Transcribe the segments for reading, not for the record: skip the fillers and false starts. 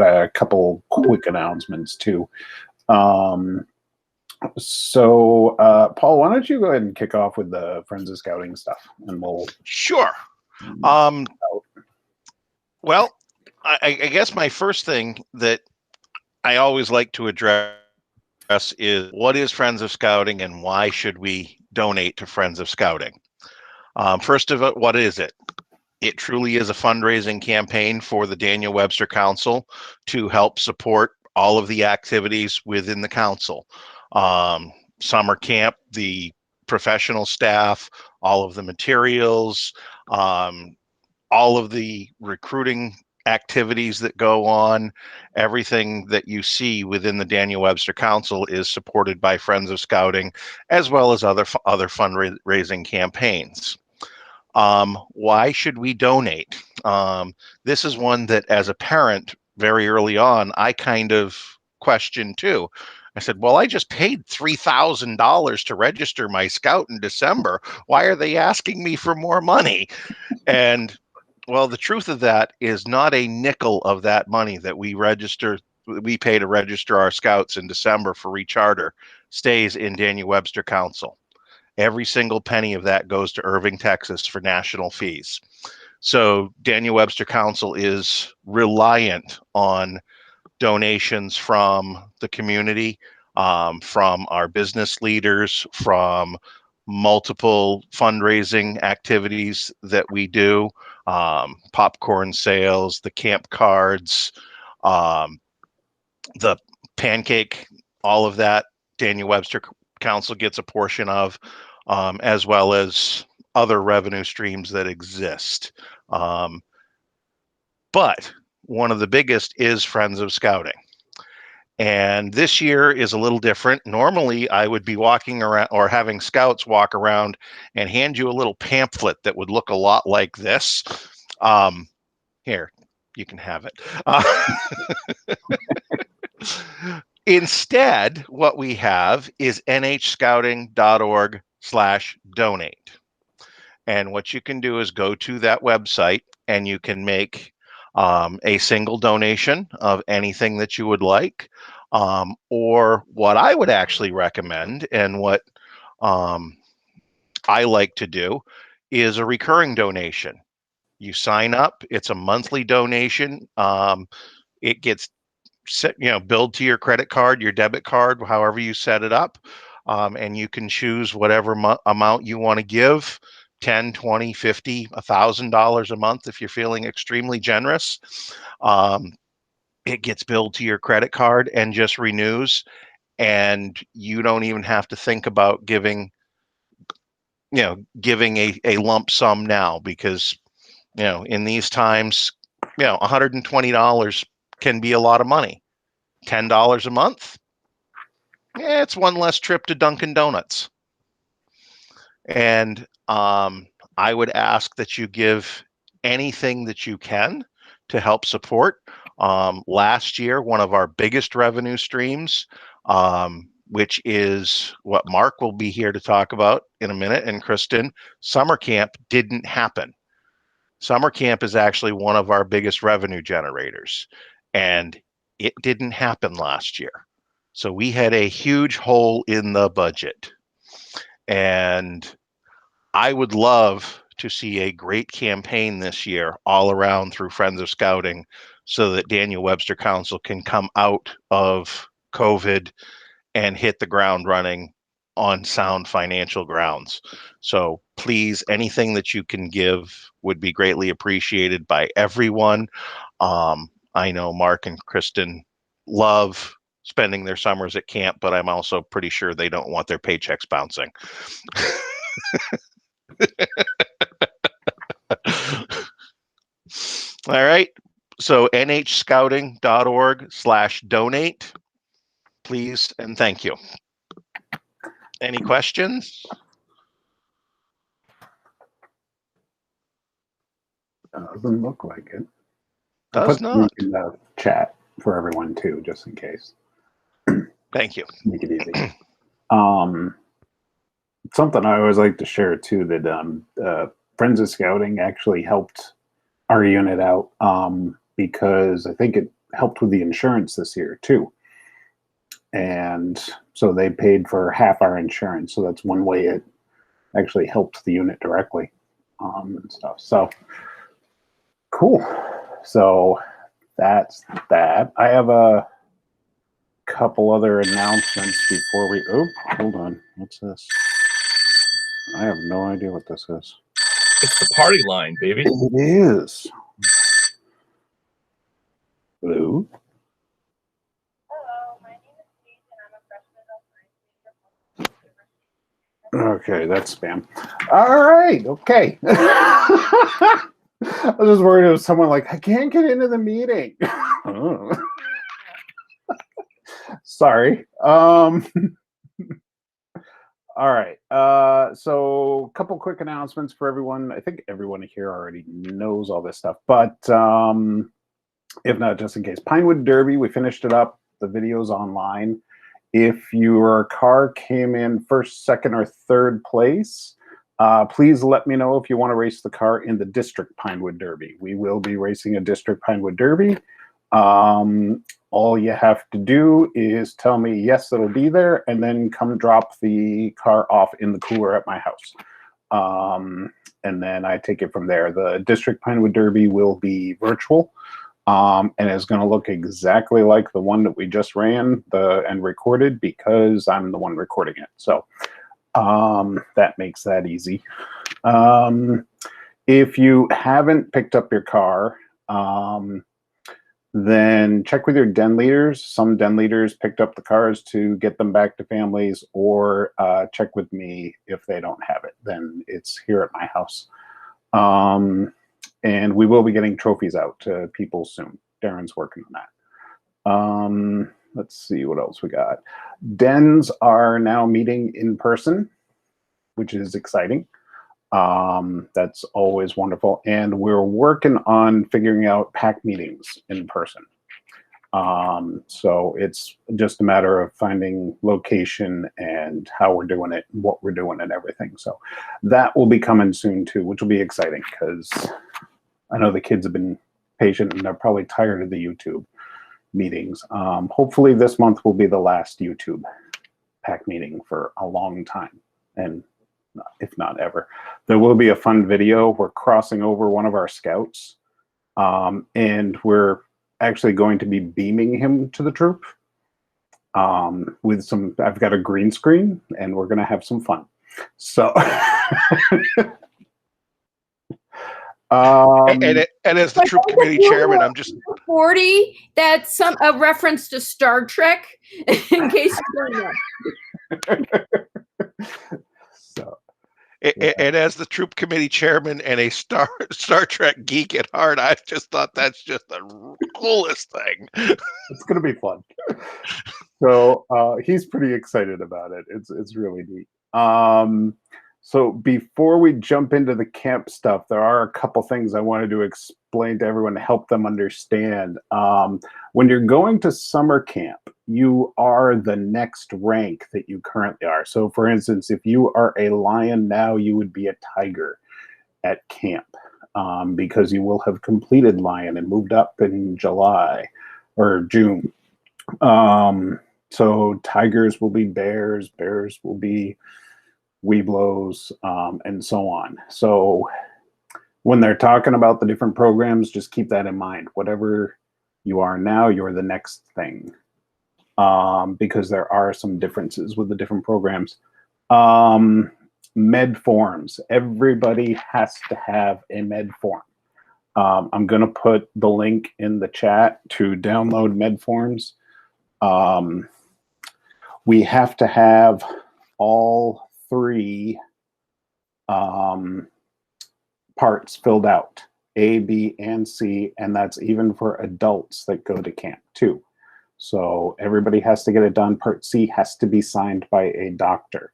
a couple quick announcements too. So, Paul, why don't you go ahead and kick off with the Friends of Scouting stuff, and we'll. Sure. Well, I guess my first thing that I always like to address is what is Friends of Scouting and why should we donate to Friends of Scouting? First of all, what is it? It truly is a fundraising campaign for the Daniel Webster Council to help support all of the activities within the council. Summer camp, the professional staff, all of the materials, all of the recruiting activities that go on, everything that you see within the Daniel Webster Council is supported by Friends of Scouting, as well as other fundraising campaigns. Why should we donate? This is one that, as a parent, very early on, I kind of questioned too. I said, well, I just paid $3,000 to register my scout in December. Why are they asking me for more money? And well, the truth of that is not a nickel of that money that we pay to register our scouts in December for recharter stays in Daniel Webster Council. Every single penny of that goes to Irving, Texas for national fees. So Daniel Webster Council is reliant on donations from the community, from our business leaders, from multiple fundraising activities that we do, popcorn sales, the camp cards, the pancake, all of that Daniel Webster Council gets a portion of, as well as other revenue streams that exist. But one of the biggest is Friends of Scouting. And this year is a little different. Normally, I would be walking around or having scouts walk around and hand you a little pamphlet that would look a lot like this. Here, you can have it. Instead, what we have is nhscouting.org/donate. And what you can do is go to that website and you can make a single donation of anything that you would like. Or what I would actually recommend and what I like to do is a recurring donation. You sign up, it's a monthly donation. It gets billed to your credit card, your debit card, however you set it up. And you can choose whatever amount you want to give. $10, $20, $50, $1,000 a month if you're feeling extremely generous. It gets billed to your credit card and just renews, and you don't even have to think about giving a lump sum now, because in these times, $120 can be a lot of money. $10 a month, it's one less trip to Dunkin' Donuts. And I would ask that you give anything that you can to help support. Last year, one of our biggest revenue streams, which is what Mark will be here to talk about in a minute, and Kristen, summer camp didn't happen. Summer camp is actually one of our biggest revenue generators, and it didn't happen last year. So we had a huge hole in the budget. And I would love to see a great campaign this year all around through Friends of Scouting so that Daniel Webster Council can come out of COVID and hit the ground running on sound financial grounds. So please, anything that you can give would be greatly appreciated by everyone. I know Mark and Kristen love spending their summers at camp, but I'm also pretty sure they don't want their paychecks bouncing. All right. So nhscouting.org/donate, please and thank you. Any questions? Doesn't look like it. Does not. In the chat for everyone too, just in case. Thank you. Make it easy. Something I always like to share too, that Friends of Scouting actually helped our unit out, because I think helped with the insurance this year too. And so they paid for half our insurance. So that's one way it actually helped the unit directly and stuff. So cool. So that's that. I have a couple other announcements before we, oh, hold on. What's this? I have no idea what this is. It's the party line, baby. It is. Hello. Hello, my name is Paige and I'm a freshman at Okay, that's spam. All right, okay. I was just worried it was someone like, I can't get into the meeting. Oh. Sorry. All right. So a couple quick announcements for everyone. I think everyone here already knows all this stuff, but if not, just in case. Pinewood Derby, we finished it up. The video's online. If your car came in first, second, or third place, please let me know if you want to race the car in the District Pinewood Derby. We will be racing a District Pinewood Derby. All you have to do is tell me, yes, it'll be there, and then come drop the car off in the cooler at my house. And then I take it from there. The District Pinewood Derby will be virtual. And it's going to look exactly like the one that we just ran and recorded, because I'm the one recording it. So that makes that easy. If you haven't picked up your car, then check with your den leaders. Some den leaders picked up the cars to get them back to families, or check with me if they don't have it. Then it's here at my house. And we will be getting trophies out to people soon. Darren's working on that. Let's see what else we got. Dens are now meeting in person, which is exciting. That's always wonderful. And we're working on figuring out pack meetings in person. So it's just a matter of finding location and how we're doing it, what we're doing and everything. So that will be coming soon too, which will be exciting, because I know the kids have been patient and they're probably tired of the YouTube meetings. Hopefully this month will be the last YouTube pack meeting for a long time, and if not ever. There will be a fun video. We're crossing over one of our scouts, and we're actually going to be beaming him to the troop with some, I've got a green screen, and we're going to have some fun. So and as the troop committee chairman, I'm just 40. That's a reference to Star Trek, in case you don't know. So, and as the troop committee chairman and a Star Trek geek at heart, I just thought that's just the coolest thing. it's gonna be fun. So he's pretty excited about it. It's really neat. So before we jump into the camp stuff, there are a couple things I wanted to explain to everyone to help them understand. When you're going to summer camp, you are the next rank that you currently are. So for instance, if you are a lion now, you would be a tiger at camp, because you will have completed lion and moved up in July or June. So tigers will be bears, bears will be Weeblos, and so on. So when they're talking about the different programs, just keep that in mind. Whatever you are now, you're the next thing, because there are some differences with the different programs. Med forms. Everybody has to have a med form. I'm going to put the link in the chat to download med forms. We have to have all 3 parts filled out, A, B, and C, and that's even for adults that go to camp too. So everybody has to get it done. Part C has to be signed by a doctor,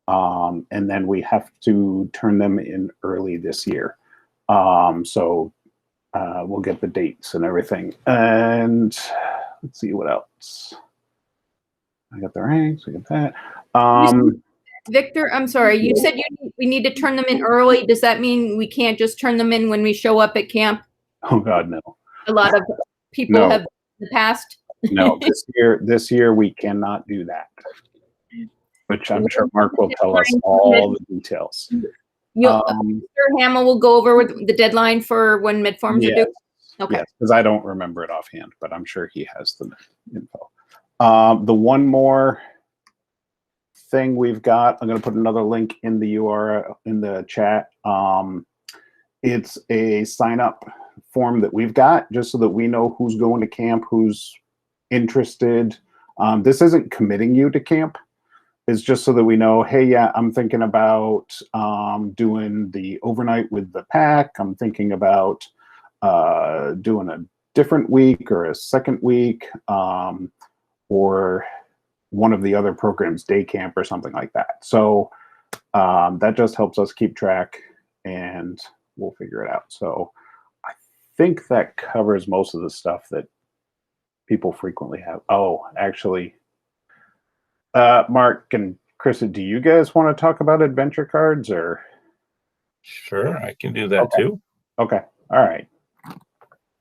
and then we have to turn them in early this year. So we'll get the dates and everything. And let's see what else. I got the ranks. We got that. Victor, I'm sorry. You said we need to turn them in early. Does that mean we can't just turn them in when we show up at camp? Oh God, no. A lot of people have in the past? No, this year we cannot do that. Which I'm sure Mark will tell us all the details. Sir Hamill will go over with the deadline for when midforms are due. Okay. Yes, because I don't remember it offhand, but I'm sure he has the info. The one more thing we've got, I'm going to put another link in the URL in the chat. It's a sign up form that we've got just so that we know who's going to camp, who's interested. This isn't committing you to camp. It's just so that we know, hey, yeah, I'm thinking about doing the overnight with the pack. I'm thinking about doing a different week or a second week, or one of the other programs, day camp or something like that. So that just helps us keep track, and we'll figure it out. So I think that covers most of the stuff that people frequently have. Oh, actually, Mark and Krista, do you guys want to talk about adventure cards, or? Sure, I can do that too. Okay, all right.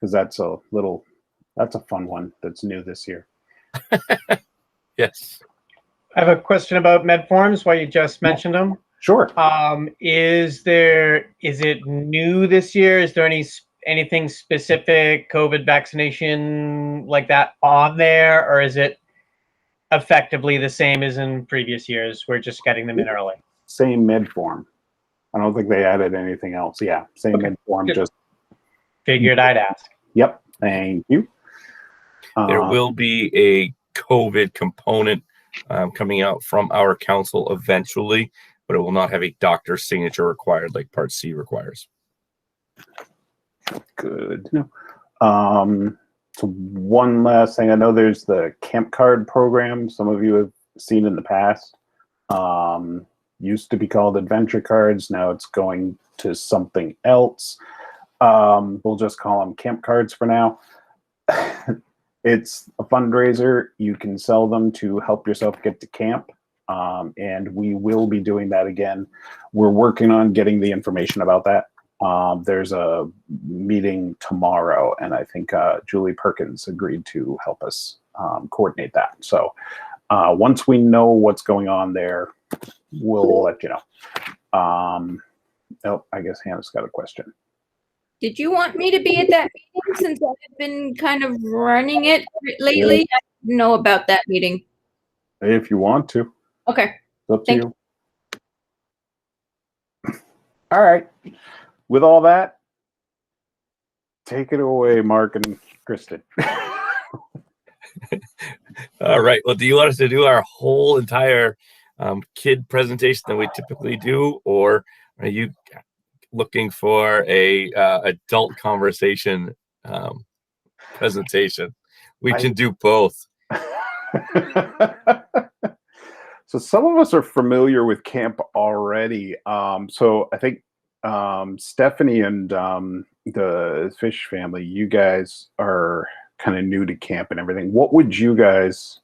Because that's a fun one that's new this year. Yes. I have a question about med forms while you just mentioned them. Sure. Is it new this year? Is there anything specific, COVID vaccination like that on there, or is it effectively the same as in previous years? We're just getting them in early. Same med form. I don't think they added anything else. Yeah, same med form. Good. Just Figured I'd ask. Yep. Thank you. There will be a COVID component coming out from our council eventually, but it will not have a doctor's signature required like Part C requires. Good. So one last thing. I know there's the camp card program. Some of you have seen in the past. Used to be called adventure cards. Now it's going to something else. We'll just call them camp cards for now. It's a fundraiser. You can sell them to help yourself get to camp. And we will be doing that again. We're working on getting the information about that. There's a meeting tomorrow, and I think Julie Perkins agreed to help us coordinate that. So once we know what's going on there, we'll let you know. Oh, I guess Hannah's got a question. Did you want me to be at that meeting since I've been kind of running it lately? I didn't know about that meeting. If you want to. Okay. It's up to Thank you. All right. With all that, take it away, Mark and Kristen. All right. Well, do you want us to do our whole entire kid presentation that we typically do, or are you looking for a adult conversation presentation? We can do both. So some of us are familiar with camp already. So I think Stephanie and the Fish family, you guys are kind of new to camp and everything. What would you guys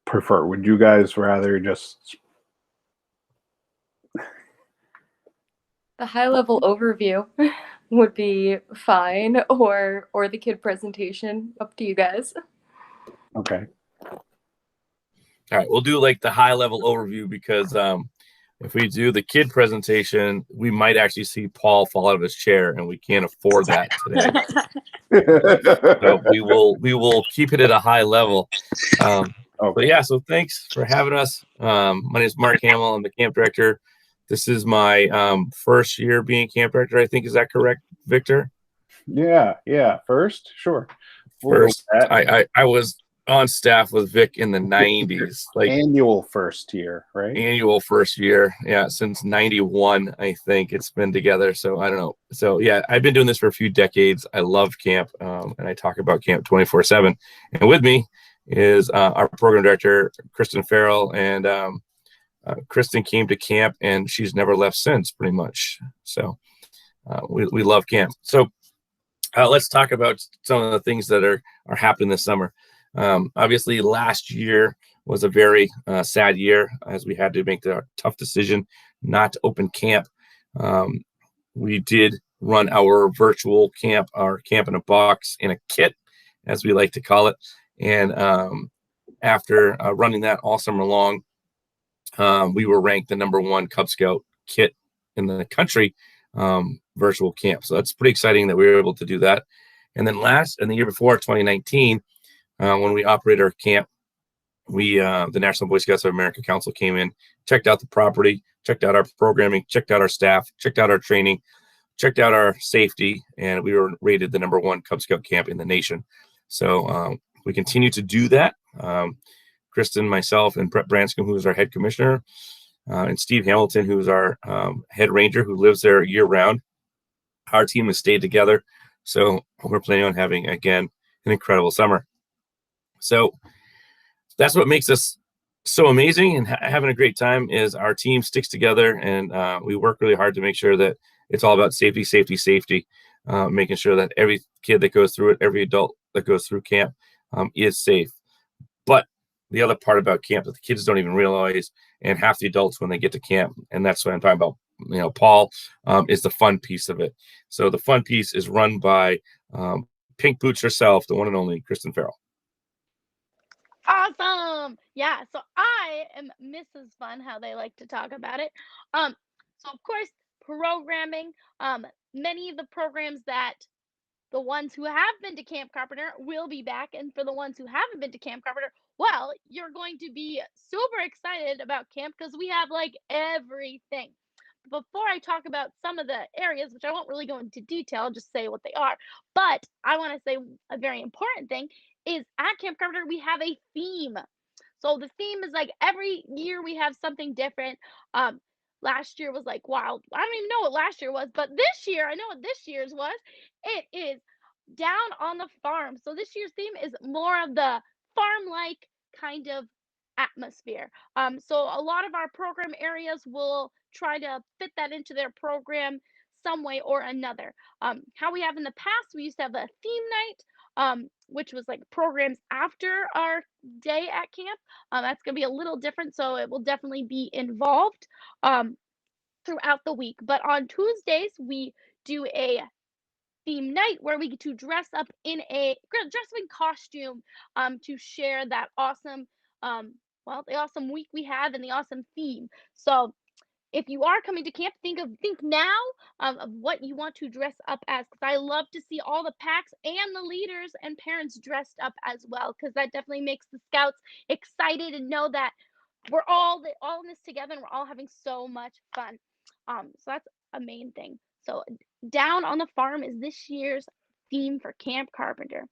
prefer? Would you guys rather just the high level overview would be fine, or the kid presentation? Up to you guys. Okay. All right, we'll do like the high level overview because if we do the kid presentation, we might actually see Paul fall out of his chair, and we can't afford that today. So we will keep it at a high level. But yeah, so thanks for having us. My name is Mark Hamill. I'm the camp director. This is my first year being camp director, I think. Is that correct, Victor? Yeah. First, sure. First, I was on staff with Vic in the 90s, like annual first year, right? Annual first year, yeah, since 91, I think it's been together. So I don't know. So yeah, I've been doing this for a few decades. I love camp, and I talk about camp 24/7. And with me is our program director, Kristen Farrell, and Kristen came to camp and she's never left since, pretty much. So we love camp. So let's talk about some of the things that are happening this summer. Obviously, last year was a very sad year as we had to make the tough decision not to open camp. We did run our virtual camp, our camp in a box in a kit, as we like to call it. And after running that all summer long, we were ranked the #1 Cub Scout kit in the country virtual camp. So that's pretty exciting that we were able to do that. And then the year before, 2019, when we operated our camp, the National Boy Scouts of America Council came in, checked out the property, checked out our programming, checked out our staff, checked out our training, checked out our safety, and we were rated the #1 Cub Scout camp in the nation. So we continue to do that. Kristen, myself, and Brett Branscombe, who is our head commissioner, and Steve Hamilton, who is our head ranger, who lives there year round. Our team has stayed together. So we're planning on having, again, an incredible summer. So that's what makes us so amazing and having a great time is our team sticks together, and we work really hard to make sure that it's all about safety, safety, safety, making sure that every kid that goes through it, every adult that goes through camp is safe. But the other part about camp that the kids don't even realize, and half the adults when they get to camp, and that's what I'm talking about, Paul, is the fun piece of it. So the fun piece is run by Pink Boots herself, the one and only Kristen Farrell. Awesome. Yeah, so I am Mrs. Fun, how they like to talk about it. So of course, programming, many of the programs that the ones who have been to Camp Carpenter will be back, and for the ones who haven't been to Camp Carpenter, well, you're going to be super excited about camp because we have like everything. Before I talk about some of the areas, which I won't really go into detail, just say what they are, but I want to say a very important thing is at Camp Carpenter, we have a theme. So the theme is like every year we have something different. Last year was like wild. I don't even know what last year was, but this year, I know what this year's was. It is down on the farm. So this year's theme is more of the farm-like kind of atmosphere. So a lot of our program areas will try to fit that into their program some way or another. How we have in the past, we used to have a theme night, which was like programs after our day at camp. That's going to be a little different, so it will definitely be involved throughout the week. But on Tuesdays, we do a theme night where we get to dress up in costume to share that awesome the awesome week we have and the awesome theme. So if you are coming to camp, think now of what you want to dress up as, because I love to see all the packs and the leaders and parents dressed up as well, because that definitely makes the scouts excited and know that we're all in this together and we're all having so much fun. So that's a main thing. So down on the farm is this year's theme for Camp Carpenter.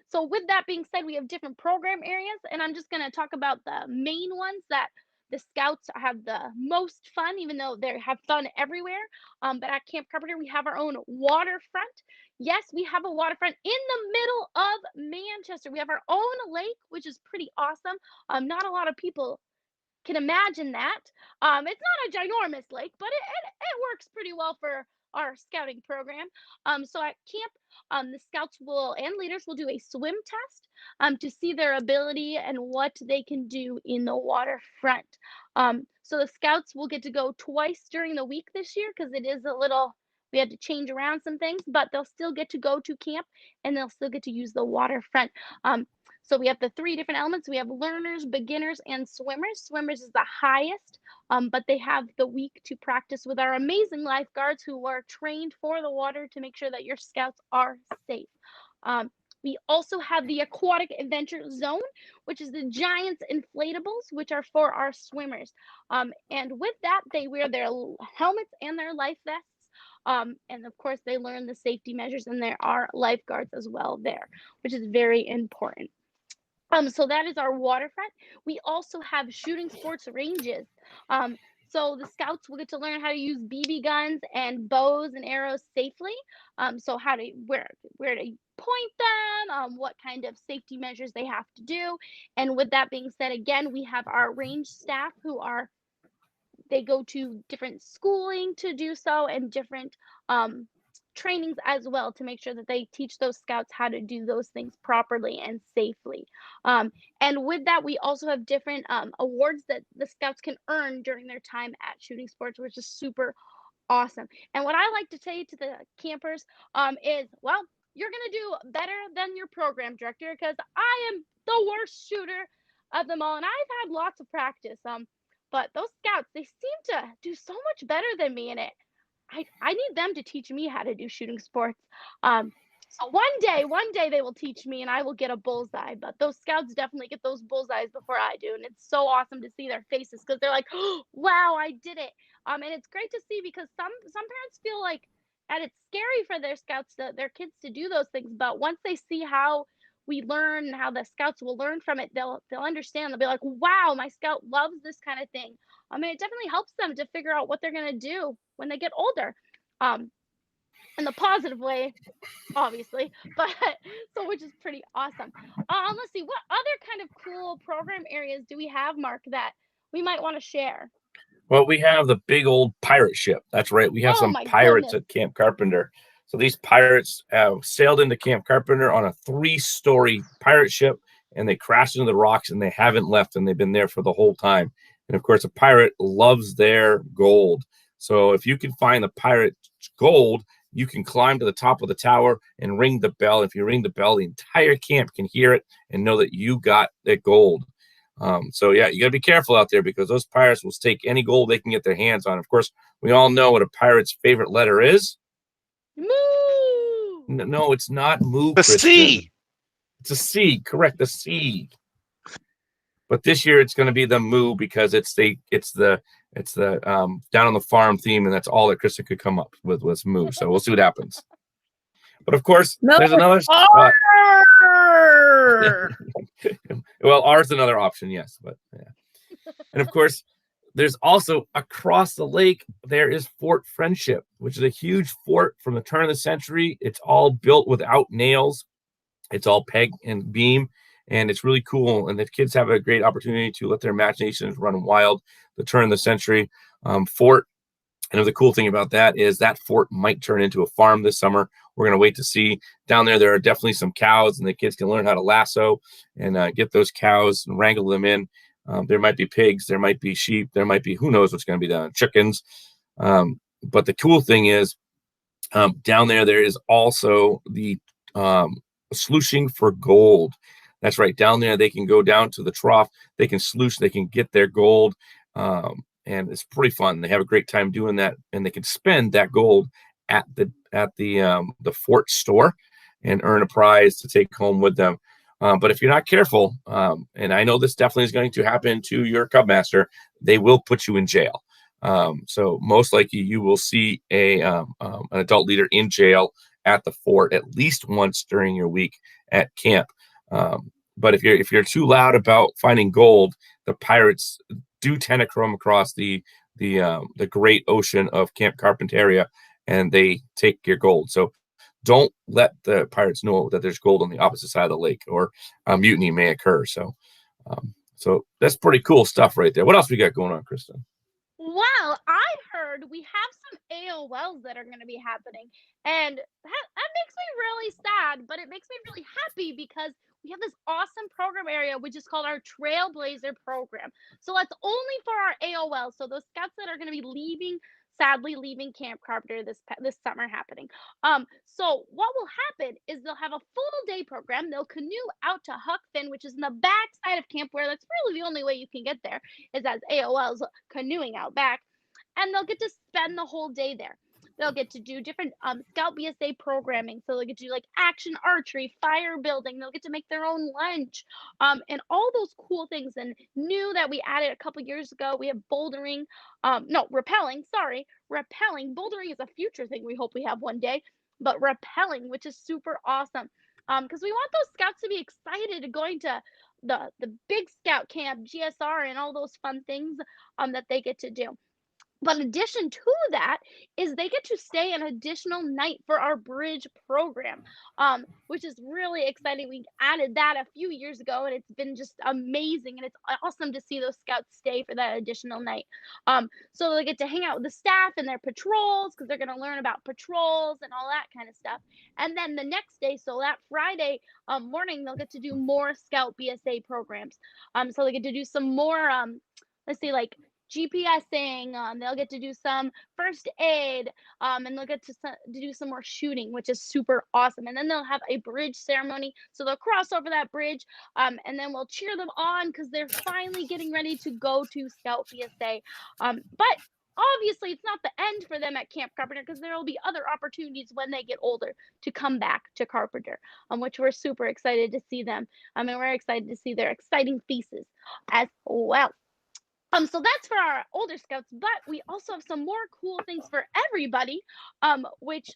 So with that being said, we have different program areas, and I'm just going to talk about the main ones that the scouts have the most fun, even though they have fun everywhere. But at Camp Carpenter, we have our own waterfront. Yes, we have a waterfront in the middle of Manchester. We have our own lake, which is pretty awesome. Not a lot of people can imagine that. It's not a ginormous lake, but it works pretty well for our scouting program. So at camp, the scouts and leaders will do a swim test to see their ability and what they can do in the waterfront. So the scouts will get to go twice during the week this year because it is we had to change around some things, but they'll still get to go to camp and they'll still get to use the waterfront. So we have the 3 different elements. We have learners, beginners, and swimmers. Swimmers is the highest, but they have the week to practice with our amazing lifeguards who are trained for the water to make sure that your scouts are safe. We also have the aquatic adventure zone, which is the Giants inflatables, which are for our swimmers. And with that, they wear their helmets and their life vests. And of course, they learn the safety measures, and there are lifeguards as well there, which is very important. So that is our waterfront. We also have shooting sports ranges. So the scouts will get to learn how to use BB guns and bows and arrows safely. So how to where to point them, what kind of safety measures they have to do. And with that being said, again, we have our range staff they go to different schooling to do so, and different trainings as well to make sure that they teach those scouts how to do those things properly and safely. And with that, we also have different awards that the scouts can earn during their time at shooting sports, which is super awesome. And what I like to say to the campers is, well, you're gonna do better than your program director, because I am the worst shooter of them all, and I've had lots of practice. But those scouts, they seem to do so much better than me, and I need them to teach me how to do shooting sports. So one day they will teach me and I will get a bullseye. But those scouts definitely get those bullseyes before I do. And it's so awesome to see their faces because they're like, oh, wow, I did it. And it's great to see because some parents feel like and it's scary for their scouts their kids to do those things. But once they see how we learn, how the scouts will learn from it, they'll understand. They'll be like, wow, my scout loves this kind of thing. It definitely helps them to figure out what they're gonna do when they get older. In the positive way, obviously, but so which is pretty awesome. Let's see, what other kind of cool program areas do we have, Mark, that we might want to share? Well, we have the big old pirate ship. That's right. We have Oh some my pirates goodness. at Camp Carpenter. So these pirates sailed into Camp Carpenter on a 3-story pirate ship, and they crashed into the rocks, and they haven't left, and they've been there for the whole time. And of course, a pirate loves their gold. So if you can find the pirate gold, you can climb to the top of the tower and ring the bell. If you ring the bell, the entire camp can hear it and know that you got that gold. So yeah, you got to be careful out there because those pirates will take any gold they can get their hands on. Of course, we all know what a pirate's favorite letter is. Moo! No, it's not moo. The Kristen. C. It's a C. Correct, the C. But this year it's going to be the moo because it's the down on the farm theme, and that's all that Kristen could come up with was moo. So we'll see what happens. But of course, No, there's another. Arr! Well, R's another option, yes, but yeah. And of course, there's also across the lake, there is Fort Friendship, which is a huge fort from the turn of the century. It's all built without nails. It's all peg and beam, and it's really cool. And the kids have a great opportunity to let their imaginations run wild. The turn of the century fort. And the cool thing about that is that fort might turn into a farm this summer. We're going to wait to see. Down there, there are definitely some cows, and the kids can learn how to lasso and get those cows and wrangle them in. There might be pigs, there might be sheep, there might be who knows what's going to be done, chickens. But the cool thing is down there, there is also the sluicing for gold. That's right. Down there, they can go down to the trough. They can sluice. They can get their gold. And it's pretty fun. They have a great time doing that, and they can spend that gold at the fort store and earn a prize to take home with them. But if you're not careful, and I know this definitely is going to happen to your Cub Master, they will put you in jail. So most likely you will see an adult leader in jail at the fort at least once during your week at camp. But if you're too loud about finding gold, the pirates do tend to come across the great ocean of Camp Carpenter, and they take your gold. So don't let the pirates know that there's gold on the opposite side of the lake, or a mutiny may occur. So that's pretty cool stuff right there. What else we got going on, Kristen? Well, I heard we have some AOLs that are going to be happening, and that makes me really sad, but it makes me really happy because we have this awesome program area, which is called our Trailblazer program. So that's only for our AOL. So those scouts that are going to be sadly leaving Camp Carpenter this summer happening. So what will happen is they'll have a full day program. They'll canoe out to Huck Finn, which is in the back side of camp, where that's really the only way you can get there is as AOLs canoeing out back, and they'll get to spend the whole day there. They'll get to do different Scout BSA programming. So they'll get to do like action archery, fire building. They'll get to make their own lunch, and all those cool things. And new that we added a couple years ago, we have bouldering. No, rappelling. Sorry, rappelling. Bouldering is a future thing we hope we have one day. But rappelling, which is super awesome, because we want those scouts to be excited going to the big scout camp, GSR, and all those fun things that they get to do. But in addition to that is they get to stay an additional night for our bridge program, which is really exciting. We added that a few years ago, and it's been just amazing. And it's awesome to see those scouts stay for that additional night. So they get to hang out with the staff and their patrols, because they're going to learn about patrols and all that kind of stuff. And then the next day, so that Friday morning, they'll get to do more Scout BSA programs. So they get to do some more, let's say, like GPSing. They'll get to do some first aid, and they'll get to do some more shooting, which is super awesome. And then they'll have a bridge ceremony, so they'll cross over that bridge, and then we'll cheer them on because they're finally getting ready to go to Scout PSA. But obviously, it's not the end for them at Camp Carpenter because there will be other opportunities when they get older to come back to Carpenter, which we're super excited to see them. And we're excited to see their exciting faces as well. So that's for our older scouts, but we also have some more cool things for everybody, which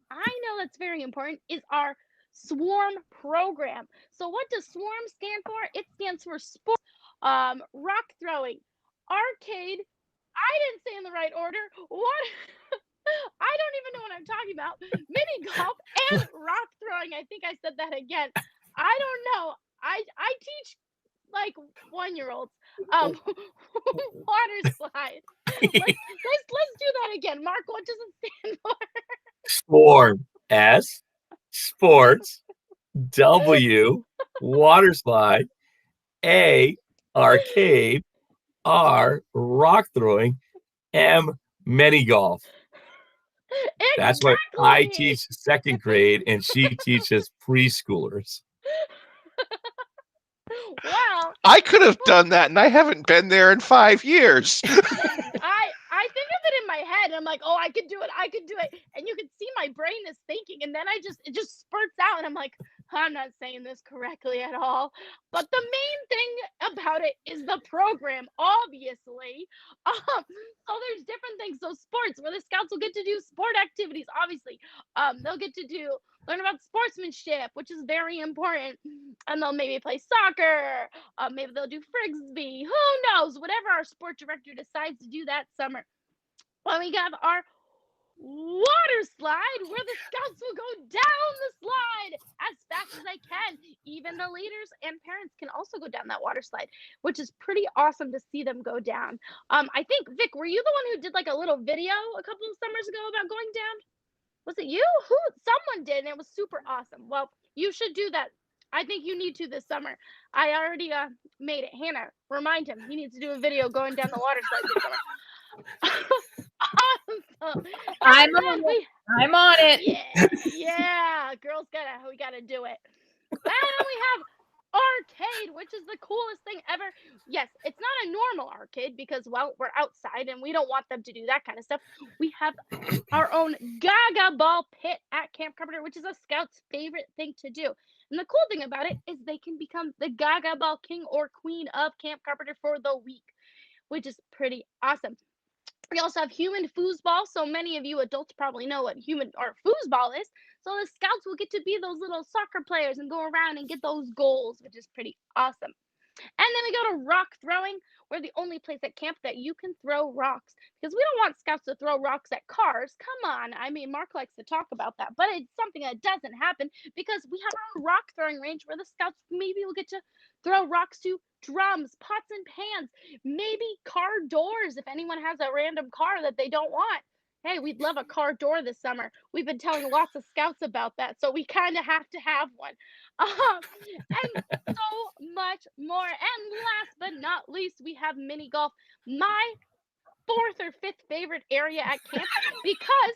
I know that's very important, is our SWARM program. So what does SWARM stand for? It stands for sports, rock throwing, arcade. I didn't say in the right order. What? I don't even know what I'm talking about. Mini golf and rock throwing. I think I said that again. I don't know. I teach like 1-year-olds. Water slide. Let's do that again. Mark, what does it stand for? Swarm. S. Sports. W. Water slide. A. Arcade. R. Rock throwing. M. Mini golf. That's what I teach second grade, and she teaches preschoolers. Wow. I could have done that, and I haven't been there in 5 years. I think of it in my head. I'm like, oh, I could do it. I could do it. And you can see my brain is thinking. And then it just spurts out. And I'm like, I'm not saying this correctly at all. But the main thing about it is the program, obviously. So there's different things. So sports, where the scouts will get to do sport activities, obviously. They'll get to learn about sportsmanship, which is very important. And they'll maybe play soccer. Maybe they'll do frisbee. Who knows? Whatever our sport director decides to do that summer. Well, we have our water slide, where the scouts will go down the slide as fast as they can. Even the leaders and parents can also go down that water slide, which is pretty awesome to see them go down. I think, Vic, were you the one who did like a little video a couple of summers ago about going down? Was it you? Someone did, and it was super awesome. Well, you should do that. I think you need to this summer. I already made it. Hannah, remind him he needs to do a video going down the water slide this summer. Awesome. I'm on it. Yeah. Girls we gotta do it. And we have arcade, which is the coolest thing ever. Yes, it's not a normal arcade because, well, we're outside and we don't want them to do that kind of stuff. We have our own Gaga Ball pit at Camp Carpenter, which is a scout's favorite thing to do. And the cool thing about it is they can become the Gaga Ball king or queen of Camp Carpenter for the week, which is pretty awesome. We also have human foosball. So many of you adults probably know what human or foosball is. So the scouts will get to be those little soccer players and go around and get those goals, which is pretty awesome. And then we go to rock throwing. We're the only place at camp that you can throw rocks, because we don't want scouts to throw rocks at cars. Come on. I mean, Mark likes to talk about that, but it's something that doesn't happen because we have our own rock throwing range where the scouts maybe will get to throw rocks to drums, pots and pans, maybe car doors if anyone has a random car that they don't want. Hey, we'd love a car door this summer. We've been telling lots of scouts about that, so we kind of have to have one. And so much more. And last but not least, we have mini golf, my 4th or 5th favorite area at camp, because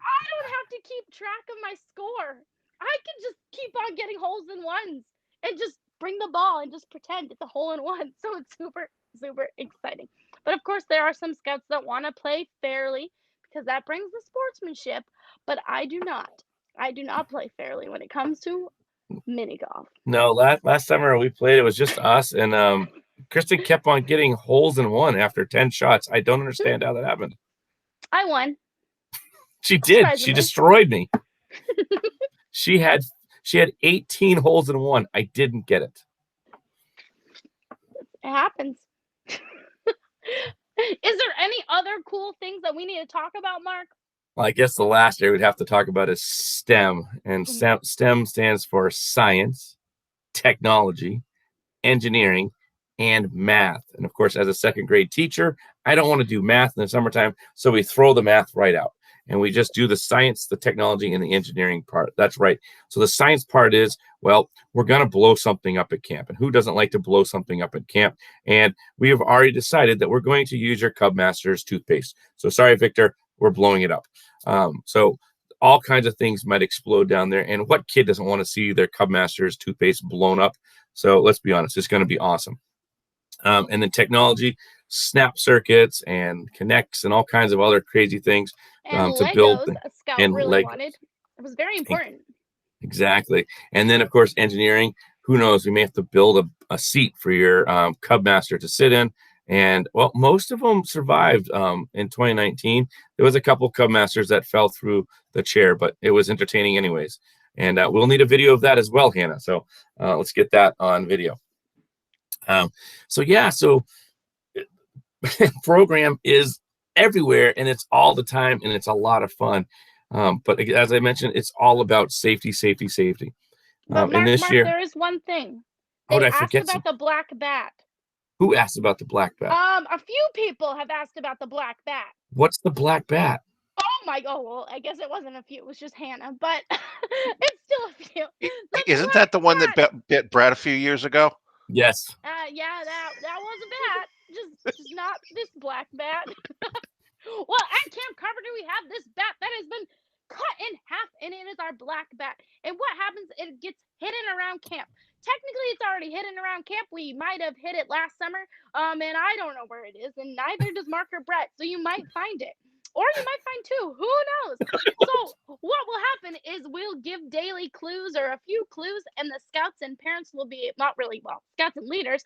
I don't have to keep track of my score. I can just keep on getting holes in ones and just bring the ball and just pretend it's a hole in one. So it's super, super exciting. But of course, there are some scouts that want to play fairly because that brings the sportsmanship. But I do not. I do not play fairly when it comes to mini golf. No, last summer we played, it was just us, and Kristen kept on getting holes in one after 10 shots. I don't understand how that happened. I won. She did. She destroyed me. She had 18 holes in one. I didn't get it. It happens. Is there any other cool things that we need to talk about, Mark? Well, I guess the last area we'd have to talk about is STEM. And STEM stands for science, technology, engineering, and math. And of course, as a second grade teacher, I don't want to do math in the summertime, so we throw the math right out. and we just do the science, the technology, and the engineering part. That's right. So the science part is, well, we're going to blow something up at camp. And who doesn't like to blow something up at camp? And we have already decided that we're going to use your Cub Masters toothpaste. So sorry, Victor, we're blowing it up. So all kinds of things might explode down there. And what kid doesn't want to see their Cub Masters toothpaste blown up? So let's be honest, it's going to be awesome. And then technology, snap circuits and connects and all kinds of other crazy things And to Legos, build. a scout And really Legos. wanted. It was very important. Exactly. And then, of course, engineering. Who knows? We may have to build a seat for your Cub Master to sit in. And, well, most of them survived in 2019. There was a couple Cub Masters that fell through the chair, but it was entertaining anyways. And we'll need a video of that as well, Hannah. So let's get that on video. So program is everywhere, and it's all the time, and it's a lot of fun. But as I mentioned, it's all about safety. But And this Mark, year, there is one thing. oh, They did I asked forget about the black bat. who asked about the black bat? A few people have asked about the black bat. What's the black bat? Oh my god, well, I guess it wasn't a few, it was just Hannah, but it's still a few. The Isn't black that the one bat. that bit Brad a few years ago? Yes. Yeah, that was a bat. Just not this black bat. Well, at Camp Carpenter, we have this bat that has been cut in half, and it is our black bat. And what happens? It gets hidden around camp. Technically, it's already hidden around camp. We might have hid it last summer, and I don't know where it is, and neither does Mark or Brett. So you might find it, or you might find two. Who knows? So what will happen is we'll give daily clues or a few clues, and the scouts and parents will be scouts and leaders.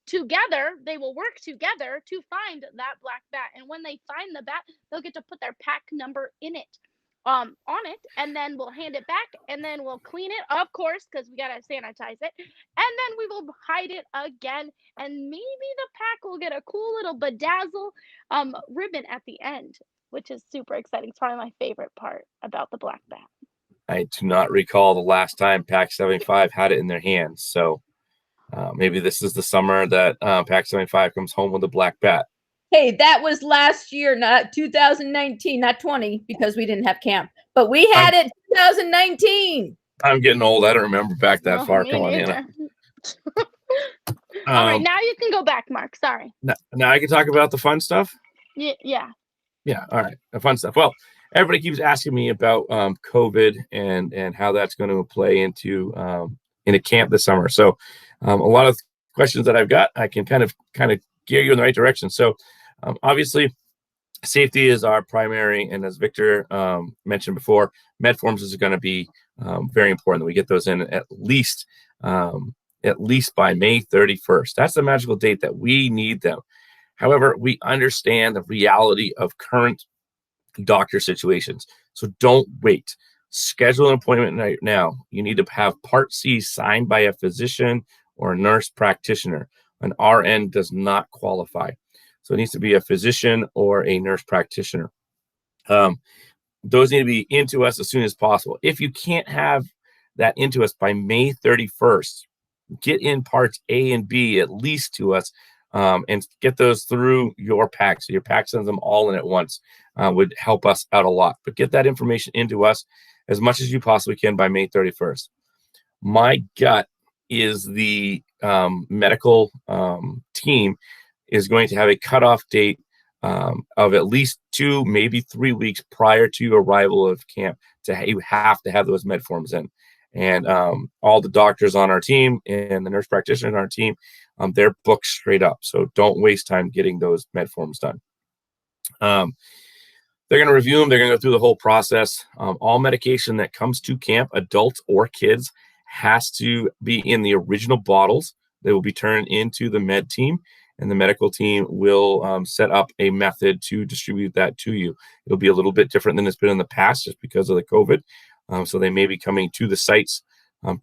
Together, they will work together to find that black bat. And when they find the bat, they'll get to put their pack number in it, on it, and then we'll hand it back, and then we'll clean it, of course, because we gotta sanitize it, and then we will hide it again, and maybe the pack will get a cool little bedazzle ribbon at the end, which is super exciting. It's probably my favorite part about the black bat. I do not recall the last time Pack 75 had it in their hands. So maybe this is the summer that Pack 75 comes home with a black bat. Hey, that was last year, not 2019, not 20, because we didn't have camp. But we had it 2019. I'm getting old. I don't remember back that far. Me Come on, neither. Hannah. All right, now you can go back, Mark. Sorry. Now I can talk about the fun stuff. Yeah. Yeah. All right. The fun stuff. Well, everybody keeps asking me about COVID and how that's going to play into in a camp this summer. So a lot of questions that I've got, I can kind of gear you in the right direction. So obviously, safety is our primary, and as Victor mentioned before, med forms is going to be very important that we get those in at least by May 31st. That's the magical date that we need them. However, we understand the reality of current doctor situations. So don't wait. Schedule an appointment right now. You need to have Part C signed by a physician or a nurse practitioner. An RN does not qualify. So it needs to be a physician or a nurse practitioner. Those need to be into us as soon as possible. If you can't have that into us by May 31st, get in parts A and B at least to us and get those through your pack. So your pack sends them all in at once would help us out a lot. But get that information into us as much as you possibly can by May 31st. My gut is the medical team is going to have a cutoff date of at least 2, maybe 3 weeks prior to arrival of camp. You have to have those med forms in. And all the doctors on our team and the nurse practitioners on our team, they're booked straight up. So don't waste time getting those med forms done. They're going to review them. They're going to go through the whole process. All medication that comes to camp, adults or kids, has to be in the original bottles. They will be turned into the med team, and the medical team will set up a method to distribute that to you. It'll be a little bit different than it's been in the past just because of the COVID. So they may be coming to the sites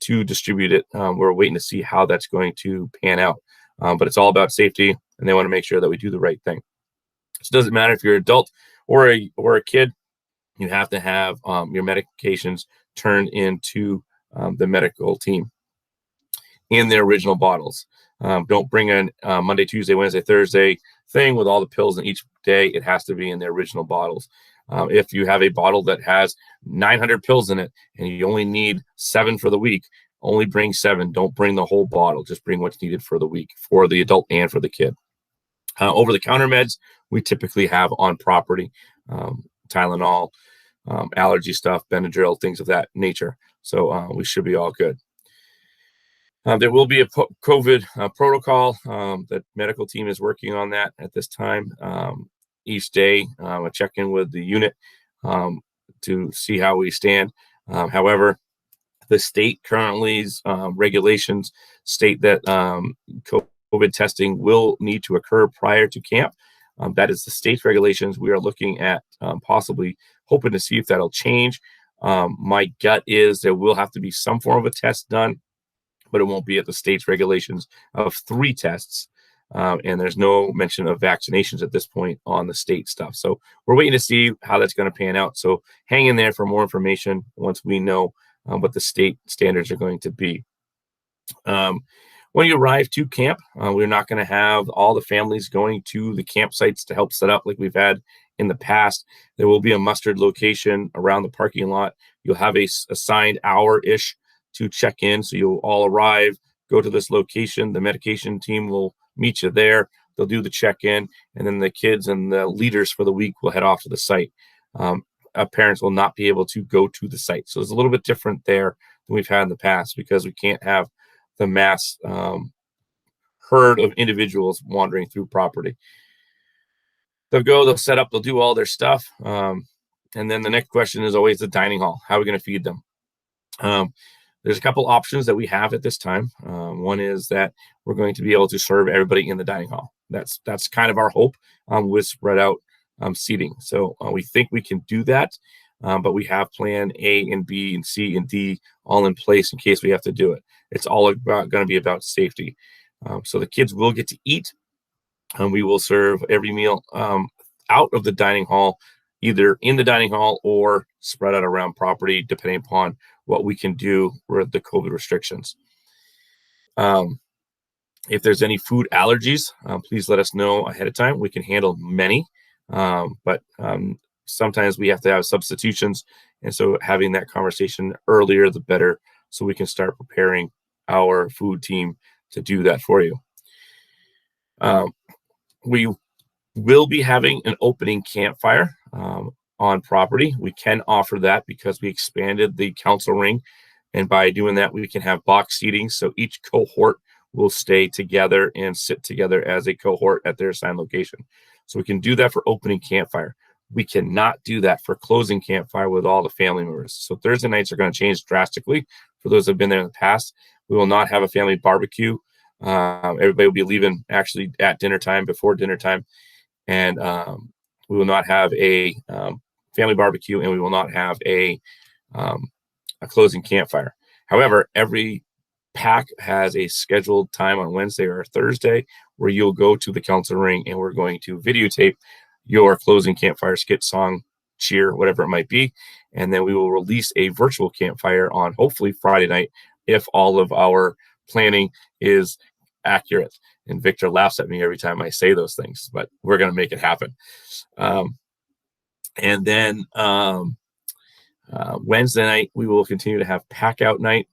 to distribute it. We're waiting to see how that's going to pan out. But it's all about safety, and they want to make sure that we do the right thing. So it doesn't matter if you're an adult or a kid, you have to have your medications turned into the medical team in their original bottles. Don't bring in Monday, Tuesday, Wednesday, Thursday thing with all the pills in each day. It has to be in their original bottles. If you have a bottle that has 900 pills in it and you only need 7 for the week, only bring 7. Don't bring the whole bottle. Just bring what's needed for the week for the adult and for the kid. Over-the-counter meds we typically have on property, Tylenol, allergy stuff, Benadryl, things of that nature. So we should be all good. There will be a COVID protocol. The medical team is working on that at this time. Each day, a check-in with the unit to see how we stand. However, the state currently's regulations state that COVID testing will need to occur prior to camp. That is the state's regulations. We are looking at possibly hoping to see if that'll change. My gut is there will have to be some form of a test done, but it won't be at the state's regulations of 3 tests. And there's no mention of vaccinations at this point on the state stuff. So we're waiting to see how that's going to pan out. So hang in there for more information once we know what the state standards are going to be. When you arrive to camp, we're not going to have all the families going to the campsites to help set up like we've had in the past. There will be a mustered location around the parking lot. You'll have a assigned hour-ish to check in. So you'll all arrive, go to this location. The medication team will meet you there. They'll do the check-in, and then the kids and the leaders for the week will head off to the site. Parents will not be able to go to the site. So it's a little bit different there than we've had in the past because we can't have the mass herd of individuals wandering through property. They'll go, they'll set up, they'll do all their stuff. And then the next question is always the dining hall. How are we going to feed them? There's a couple options that we have at this time. One is that we're going to be able to serve everybody in the dining hall. That's kind of our hope with spread out seating. So we think we can do that, but we have plan A and B and C and D all in place in case we have to do it. It's all going to be about safety. So the kids will get to eat, and we will serve every meal out of the dining hall, either in the dining hall or spread out around property, depending upon what we can do with the COVID restrictions. If there's any food allergies, please let us know ahead of time. We can handle many, but sometimes we have to have substitutions. And so having that conversation earlier, the better, so we can start preparing our food team to do that for you. We will be having an opening campfire on property. We can offer that because we expanded the council ring. And by doing that, we can have box seating. So each cohort will stay together and sit together as a cohort at their assigned location. So we can do that for opening campfire. We cannot do that for closing campfire with all the family members. So Thursday nights are going to change drastically for those that have been there in the past. We will not have a family barbecue. Everybody will be leaving actually at dinner time, before dinner time. And we will not have a family barbecue, and we will not have a closing campfire. However, every pack has a scheduled time on Wednesday or Thursday where you'll go to the council ring, and we're going to videotape your closing campfire skit, song, cheer, whatever it might be. And then we will release a virtual campfire on hopefully Friday night if all of our planning is accurate. And Victor laughs at me every time I say those things, but we're going to make it happen. And then Wednesday night, we will continue to have pack out night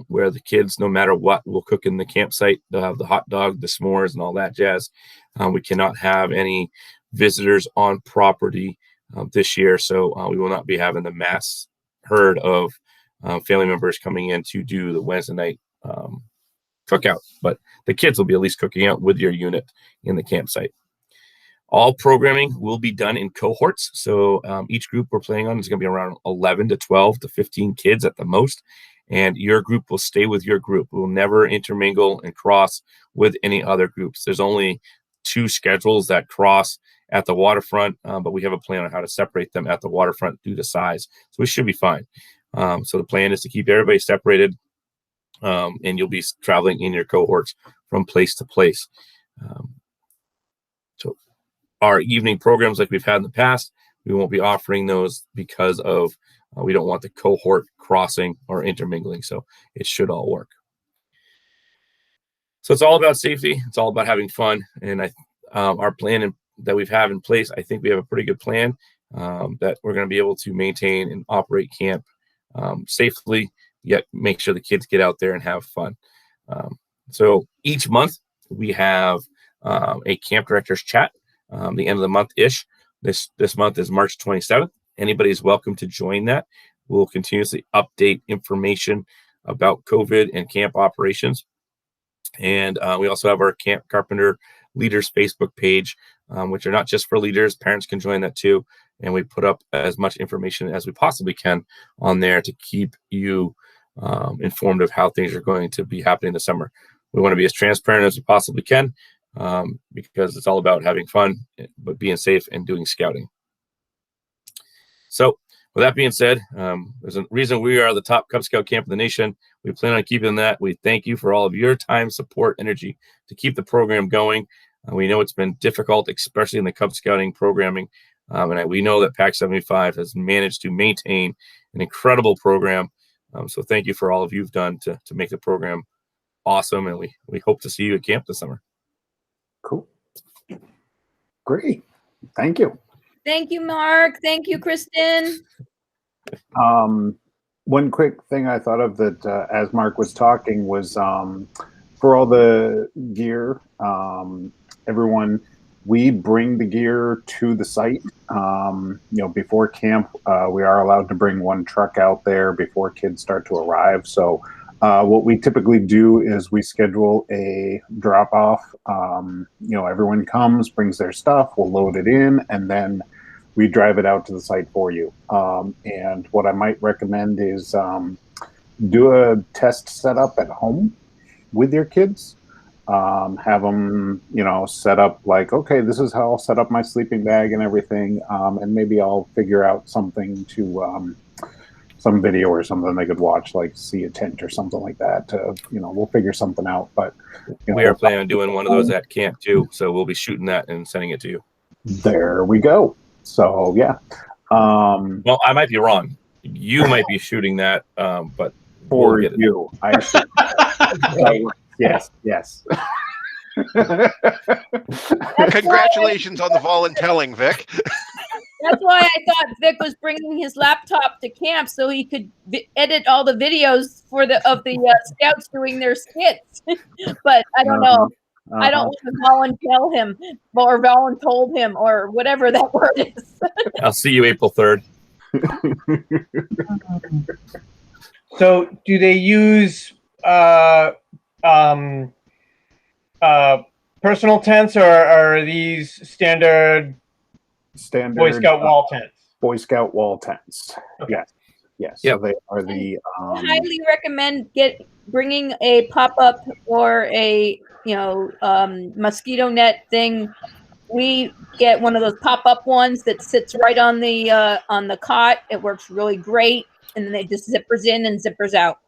where the kids, no matter what, will cook in the campsite. They'll have the hot dog, the s'mores, and all that jazz. We cannot have any visitors on property this year, so we will not be having the mass herd of family members coming in to do the Wednesday night cookout. But the kids will be at least cooking out with your unit in the campsite. All programming will be done in cohorts. So each group we're playing on is going to be around 11 to 12 to 15 kids at the most. And your group will stay with your group. We will never intermingle and cross with any other groups. There's only 2 schedules that cross at the waterfront, but we have a plan on how to separate them at the waterfront due to size. So we should be fine. So the plan is to keep everybody separated, and you'll be traveling in your cohorts from place to place. So our evening programs, like we've had in the past, we won't be offering those because of we don't want the cohort crossing or intermingling. So it should all work. So it's all about safety. It's all about having fun. And our plan that we've had in place, I think we have a pretty good plan. that we're going to be able to maintain and operate camp safely, yet make sure the kids get out there and have fun. So each month we have a camp directors chat, the end of the month-ish. This month is March 27th. Anybody's welcome to join that. We'll continuously update information about COVID and camp operations. And we also have our Camp Carpenter Leaders Facebook page, which are not just for leaders. Parents can join that too. And we put up as much information as we possibly can on there to keep you informed of how things are going to be happening this summer. We want to be as transparent as we possibly can because it's all about having fun, but being safe and doing scouting. So with that being said, there's a reason we are the top Cub Scout camp in the nation. We plan on keeping that. We thank you for all of your time, support, energy to keep the program going. We know it's been difficult, especially in the Cub Scouting programming. And we know that PAC 75 has managed to maintain an incredible program. So thank you for all of you've done to make the program awesome. And we hope to see you at camp this summer. Cool. Great. Thank you. Thank you, Mark. Thank you, Kristen. One quick thing I thought of that as Mark was talking was for all the gear, everyone, we bring the gear to the site. Before camp, we are allowed to bring one truck out there before kids start to arrive. So what we typically do is we schedule a drop off. Everyone comes, brings their stuff, we'll load it in, and then we drive it out to the site for you. And what I might recommend is do a test setup at home with your kids. Have them, set up like, okay, this is how I'll set up my sleeping bag and everything. And maybe I'll figure out something to, some video or something they could watch, like see a tent or something like that. We'll figure something out. But we are planning on doing one of those at camp too. So we'll be shooting that and sending it to you. There we go. So yeah. Well, I might be wrong. You might be shooting that, but for you, I see. Yes. Congratulations on the voluntelling, Vic. That's why I thought Vic was bringing his laptop to camp so he could edit all the videos of the scouts doing their skits. But I don't know. I don't want to volunteer him or voluntold him or whatever that word is. I'll see you April 3rd. So do they use personal tents, or are these standard Boy Scout wall tents? Boy Scout wall tents. Okay. Yes. Yeah. So they are the. I highly recommend bringing a pop-up or a mosquito net thing. We get one of those pop-up ones that sits right on the cot. It works really great, and then it just zippers in and zippers out.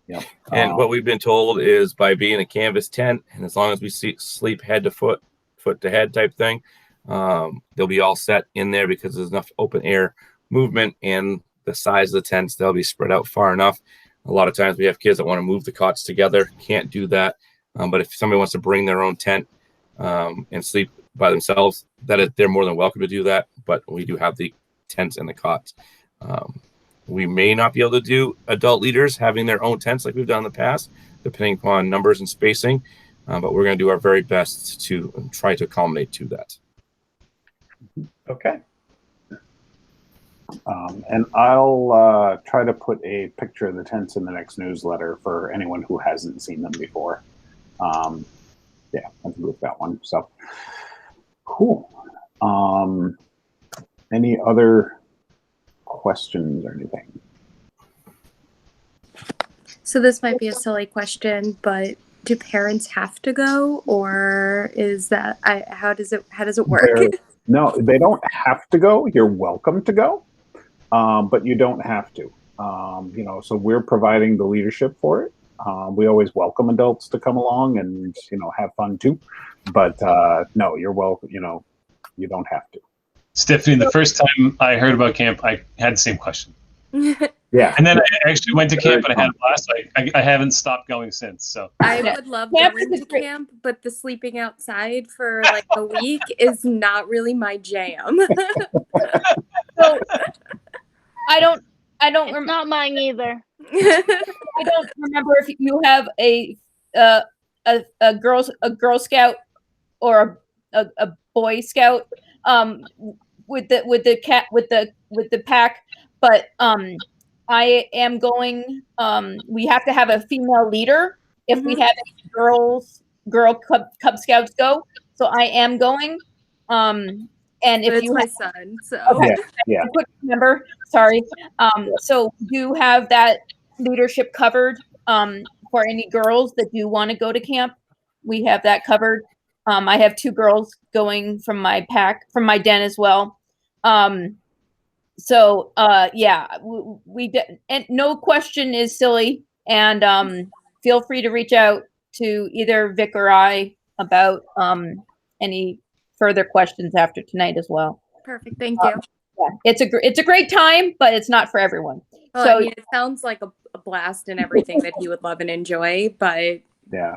Yeah. And what we've been told is by being a canvas tent, and as long as we sleep head to foot, foot to head type thing, they'll be all set in there because there's enough open air movement, and the size of the tents, they'll be spread out far enough. A lot of times we have kids that want to move the cots together, can't do that. But if somebody wants to bring their own tent and sleep by themselves, they're more than welcome to do that. But we do have the tents and the cots. We may not be able to do adult leaders having their own tents like we've done in the past, depending upon numbers and spacing. But we're going to do our very best to try to accommodate to that. Okay. And I'll try to put a picture of the tents in the next newsletter for anyone who hasn't seen them before. Yeah, I can move that one. So cool. Any other questions or anything? So this might be a silly question, but do parents have to go, or is that how does it work? No, they don't have to go. You're welcome to go, but you don't have to. So we're providing the leadership for it. We always welcome adults to come along and have fun too. But no, you're welcome. You don't have to. Stephanie, the first time I heard about camp, I had the same question. Yeah. And then I actually went to camp and I had a blast. I haven't stopped going since. So I Yeah. would love Camp going is to great. camp, but the sleeping outside for like a week is not really my jam. So I don't It's not mine either. I don't remember if you have a Girl Scout or a Boy Scout with the pack, but I am going. We have to have a female leader if we have any girl Cub Scouts go. So I am going. And if But it's you my have, son, so okay, Yeah. I couldn't remember. Sorry. So do have that leadership covered for any girls that do want to go to camp. We have that covered. I have 2 girls going from my pack, from my den as well. So yeah, and no question is silly. And feel free to reach out to either Vic or I about any further questions after tonight as well. perfect. Thank you. Yeah, it's a great time, but it's not for everyone. Well, So I mean, it sounds like a blast and everything that he would love and enjoy, but Yeah.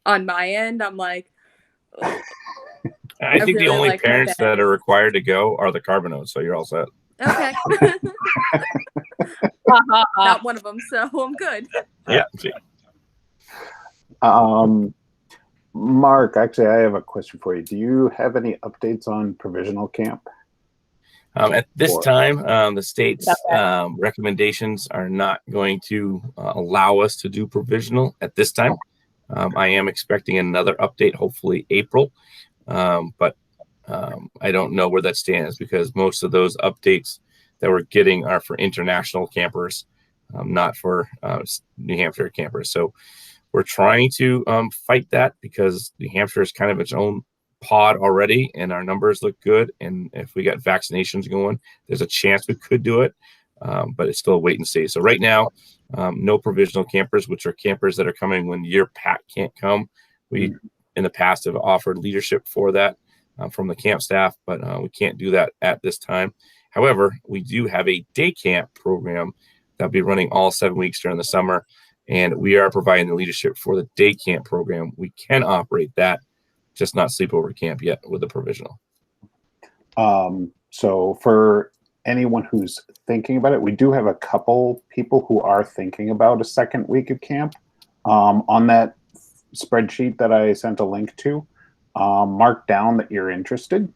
on my end, I'm like, ugh. I think the really only like my parents bed. that are required to go are the Carbonos, so you're all set. Okay, ha, ha, ha. not one of them, so I'm good. Yeah. See. Mark, actually, I have a question for you. Do you have any updates on provisional camp? At this Or- time, the state's recommendations are not going to allow us to do provisional at this time. I am expecting another update, hopefully April, but I don't know where that stands because most of those updates that we're getting are for international campers, not for New Hampshire campers. So we're trying to fight that because New Hampshire is kind of its own pod already and our numbers look good. And if we got vaccinations going, there's a chance we could do it, but it's still a wait and see. So right now, no provisional campers, which are campers that are coming when your pack can't come. We in the past have offered leadership for that from the camp staff, but we can't do that at this time. However, we do have a day camp program that'll be running all 7 weeks during the summer. And we are providing the leadership for the day camp program. We can operate that, just not sleepover camp yet with the provisional. So for anyone who's thinking about it, we do have a couple people who are thinking about a second week of camp. On that spreadsheet that I sent a link to, mark down that you're interested,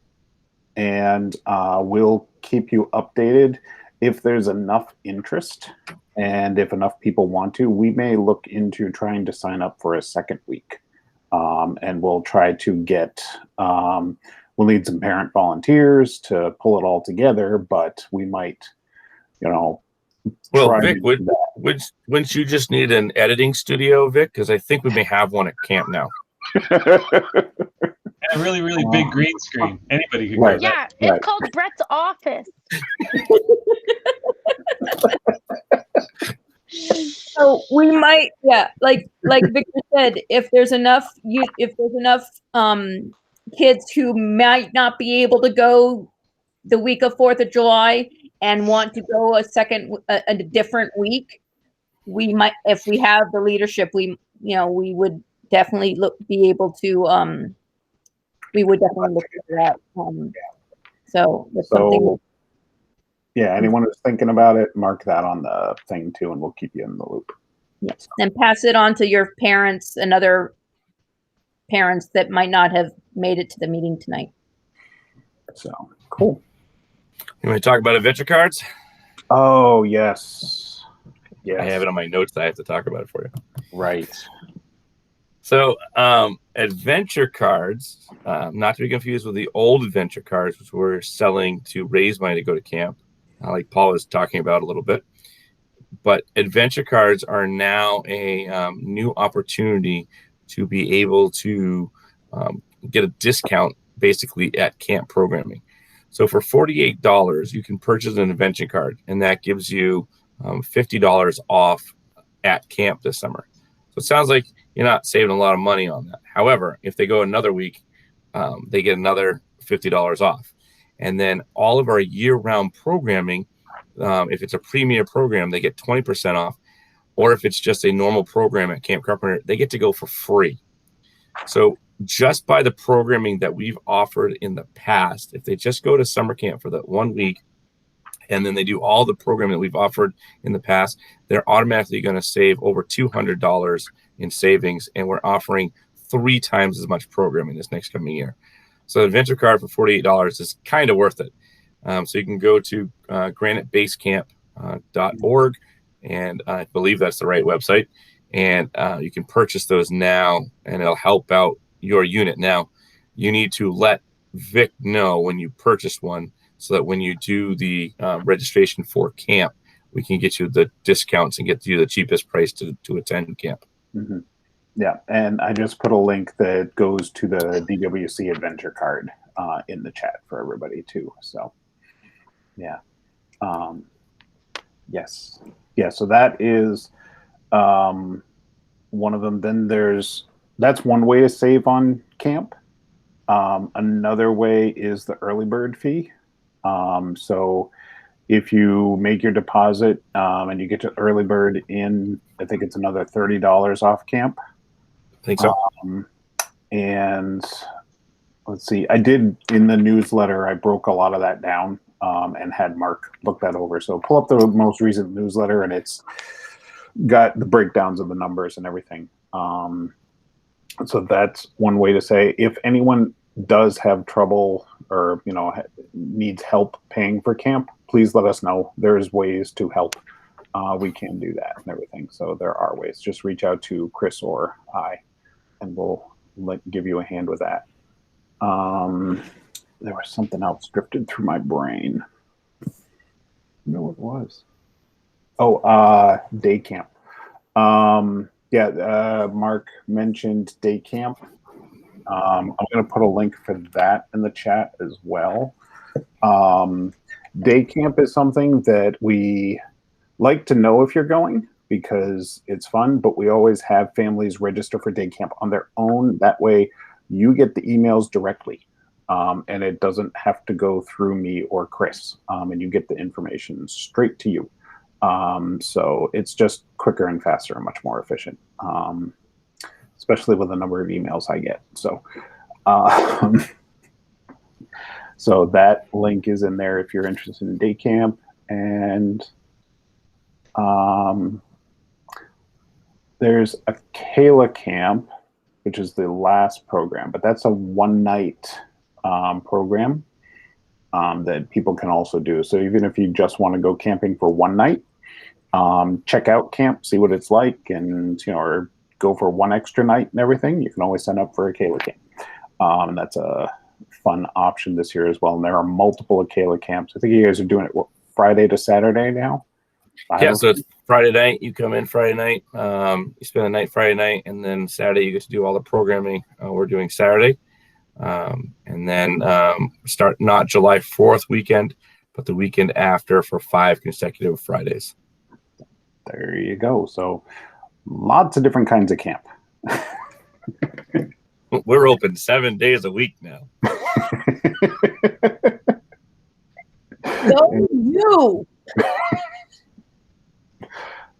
and we'll keep you updated. If there's enough interest and if enough people want to, we may look into trying to sign up for a second week. And we'll try to get, we'll need some parent volunteers to pull it all together, but we might, Well, try Vic, to do that. wouldn't you just need an editing studio, Vic? Because I think we may have one at camp now. and a really, really big green screen. Anybody could Right. grab Yeah, that. it's Right. called Brett's office. So we might, yeah, like Victor said, if there's enough kids who might not be able to go the week of 4th of July and want to go a different week, we might, if we have the leadership, we would definitely be able to we would definitely look at that. So that's something. Yeah, anyone who's thinking about it, mark that on the thing too, and we'll keep you in the loop. Yes, and pass it on to your parents and other parents that might not have made it to the meeting tonight. So cool. You want to talk about adventure cards? Oh yes, yes. I have it on my notes that I have to talk about it for you. Right. So adventure cards, not to be confused with the old adventure cards, which we're selling to raise money to go to camp, like Paul was talking about a little bit. But adventure cards are now a new opportunity to be able to get a discount basically at camp programming. So for $48, you can purchase an adventure card, and that gives you $50 off at camp this summer. So it sounds like you're not saving a lot of money on that. However, if they go another week, they get another $50 off. And then all of our year-round programming If it's a premier program, they get 20% off. Or if it's just a normal program at Camp Carpenter, they get to go for free. So just by the programming that we've offered in the past, if they just go to summer camp for that 1 week, and then they do all the programming that we've offered in the past, they're automatically going to save over $200 in savings. And we're offering 3 times as much programming this next coming year. So the adventure card for $48 is kind of worth it. So you can go to granitebasecamp.org, and I believe that's the right website. And you can purchase those now, and it'll help out your unit. Now, you need to let Vic know when you purchase one, so that when you do the registration for camp, we can get you the discounts and get you the cheapest price to attend camp. Mm-hmm. Yeah, and I just put a link that goes to the DWC adventure card in the chat for everybody too. So, yeah, yes, yeah. So that is one of them. Then that's one way to save on camp. Another way is the early bird fee. So if you make your deposit and you get to early bird in, I think it's another $30 off camp. I think so. And let's see, I did in the newsletter, I broke a lot of that down and had Mark look that over. So pull up the most recent newsletter, and it's got the breakdowns of the numbers and everything. So that's one way to say, if anyone does have trouble or needs help paying for camp, please let us know. There's ways to help. We can do that and everything. So there are ways. Just reach out to Chris or I, and we'll give you a hand with that. There was something else drifted through my brain. I know what it was. Oh, day camp. Mark mentioned day camp. I'm going to put a link for that in the chat as well. Day camp is something that we like to know if you're going, because it's fun, but we always have families register for day camp on their own. That way you get the emails directly, and it doesn't have to go through me or Chris, and you get the information straight to you. So it's just quicker and faster and much more efficient, especially with the number of emails I get. So, so that link is in there if you're interested in day camp. And there's a Kayla camp, which is the last program, but that's a one-night program that people can also do. So even if you just want to go camping for one night, check out camp, see what it's like, and or go for one extra night and everything, you can always sign up for a Kayla camp. And that's a fun option this year as well. And there are multiple Kayla camps. I think you guys are doing it Friday to Saturday now. Yeah, so it's Friday night. You come in Friday night. You spend the night Friday night, and then Saturday you get to do all the programming we're doing Saturday. And then start not July 4th weekend, but the weekend after for 5 consecutive Fridays. There you go. So lots of different kinds of camp. We're open 7 days a week now. Go you.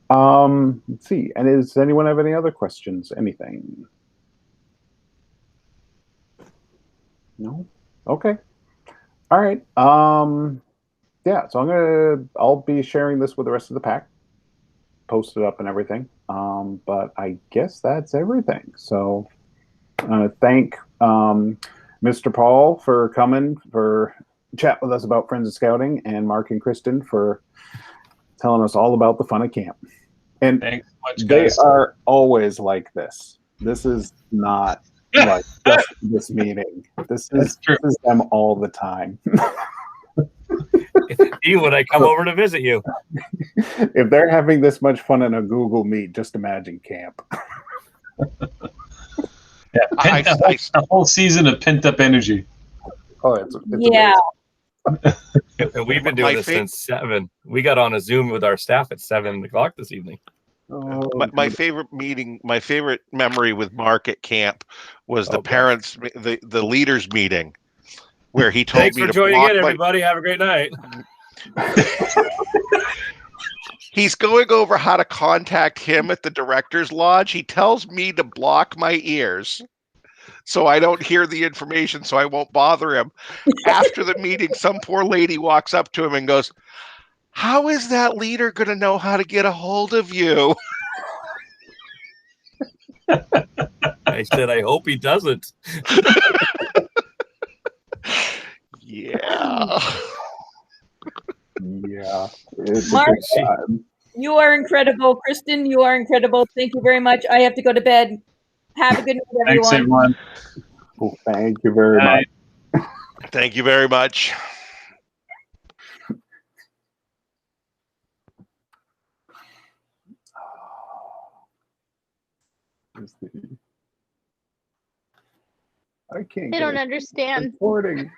Let's see. And does anyone have any other questions? Anything? No? Okay. All right. Yeah, so I'll be sharing this with the rest of the pack, post it up and everything. But I guess that's everything. So thank Mr. Paul for coming for chat with us about Friends of Scouting, and Mark and Kristen for telling us all about the fun of camp. And thanks so much, they guys. are always like this. This is not like just this meeting. This is them all the time. You when I come over to visit you. If they're having this much fun in a Google Meet, just imagine camp. Yeah, a whole season of pent up energy. Oh, it's Yeah. And we've been doing this since 7. We got on a Zoom with our staff at 7 o'clock this evening. Oh, My favorite meeting, my favorite memory with Mark at camp was the parents, the leaders meeting, where he told Thanks me for to joining block in, my, everybody. Have a great night. He's going over how to contact him at the director's lodge. He tells me to block my ears so I don't hear the information, so I won't bother him. After the meeting, some poor lady walks up to him and goes, "How is that leader going to know how to get a hold of you?" I said, I hope he doesn't. Yeah. Yeah. It's Mark? a good time. You are incredible. Kristen, you are incredible. Thank you very much. I have to go to bed. Have a good night, Thanks, everyone. everyone. Well, thank you very Bye. much. Thank you very much. I can't They get don't it understand. recording.